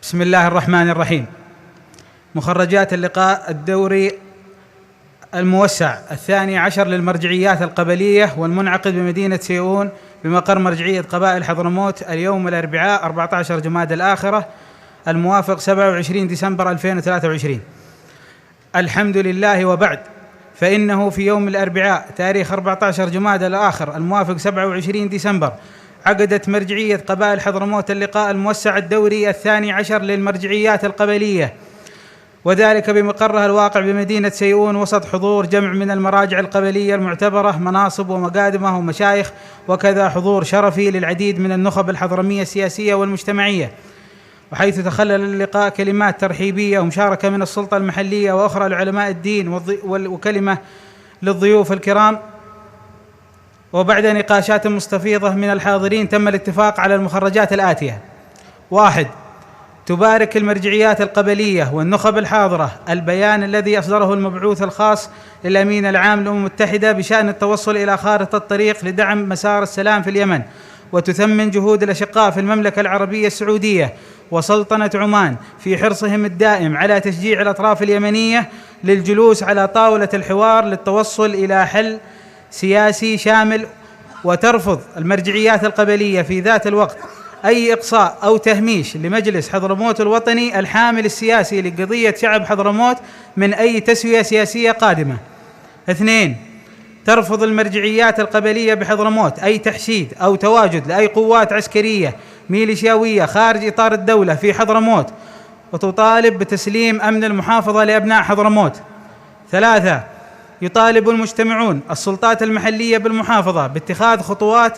بسم الله الرحمن الرحيم. مخرجات اللقاء الدوري الموسع 12 للمرجعيات القبلية والمنعقد بمدينة سيئون بمقر مرجعية قبائل حضرموت اليوم الأربعاء 14 جمادى الآخرة الموافق 27 ديسمبر 2023. الحمد لله وبعد، فإنه في يوم الأربعاء تاريخ 14 جمادى الآخر الموافق 27 ديسمبر عقدت مرجعية قبائل حضرموت اللقاء الموسع الدوري 12 للمرجعيات القبلية، وذلك بمقرها الواقع بمدينة سيئون وسط حضور جمع من المراجع القبلية المعتبرة، مناصب ومقادمة ومشايخ، وكذا حضور شرفي للعديد من النخب الحضرمية السياسية والمجتمعية، وحيث تخلل اللقاء كلمات ترحيبية ومشاركة من السلطة المحلية وأخرى لعلماء الدين وكلمة للضيوف الكرام. وبعد نقاشات مستفيضة من الحاضرين تم الاتفاق على المخرجات الآتية: 1. تبارك المرجعيات القبلية والنخب الحاضرة البيان الذي أصدره المبعوث الخاص للأمين العام للأمم المتحدة بشأن التوصل إلى خارطة الطريق لدعم مسار السلام في اليمن، وتثمن جهود الأشقاء في المملكة العربية السعودية وسلطنة عمان في حرصهم الدائم على تشجيع الأطراف اليمنية للجلوس على طاولة الحوار للتوصل إلى حل سياسي شامل. وترفض المرجعيات القبلية في ذات الوقت أي إقصاء أو تهميش لمجلس حضرموت الوطني الحامل السياسي لقضية شعب حضرموت من أي تسوية سياسية قادمة. 2. ترفض المرجعيات القبلية بحضرموت أي تحشيد أو تواجد لأي قوات عسكرية ميليشياوية خارج إطار الدولة في حضرموت، وتطالب بتسليم أمن المحافظة لأبناء حضرموت. 3. يطالب المجتمعون السلطات المحلية بالمحافظة باتخاذ خطوات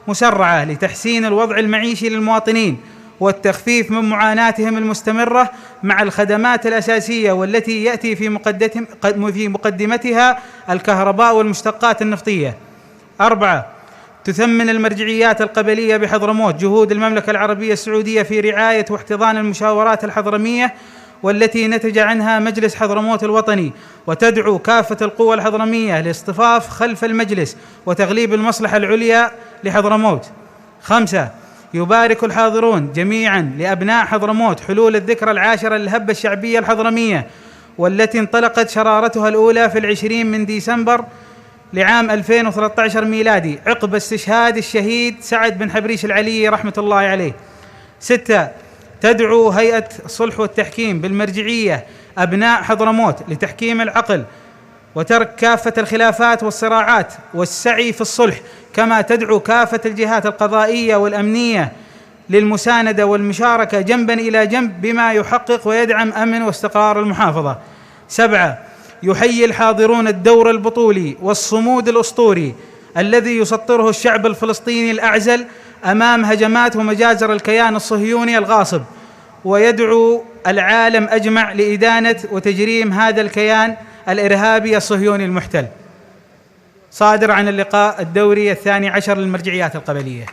مسرعة لتحسين الوضع المعيشي للمواطنين والتخفيف من معاناتهم المستمرة مع الخدمات الأساسية والتي يأتي في مقدمتها الكهرباء والمشتقات النفطية. 4. تثمن المرجعيات القبلية بحضرموت جهود المملكة العربية السعودية في رعاية واحتضان المشاورات الحضرمية والتي نتج عنها مجلس حضرموت الوطني، وتدعو كافة القوى الحضرمية لاصطفاف خلف المجلس وتغليب المصلحة العليا لحضرموت. 5. يبارك الحاضرون جميعا لأبناء حضرموت حلول الذكرى 10 للهبة الشعبية الحضرمية، والتي انطلقت شرارتها الأولى في 20 من ديسمبر لعام 2013 ميلادي عقب استشهاد الشهيد سعد بن حبريش العلي رحمة الله عليه. 6. تدعو هيئة الصلح والتحكيم بالمرجعية أبناء حضرموت لتحكيم العقل وترك كافة الخلافات والصراعات والسعي في الصلح، كما تدعو كافة الجهات القضائية والأمنية للمساندة والمشاركة جنبا إلى جنب بما يحقق ويدعم أمن واستقرار المحافظة. 7. يحيي الحاضرون الدور البطولي والصمود الأسطوري الذي يسطره الشعب الفلسطيني الأعزل أمام هجمات ومجازر الكيان الصهيوني الغاصب، ويدعو العالم أجمع لإدانة وتجريم هذا الكيان الإرهابي الصهيوني المحتل. صادر عن اللقاء الدوري 12 للمرجعيات القبلية.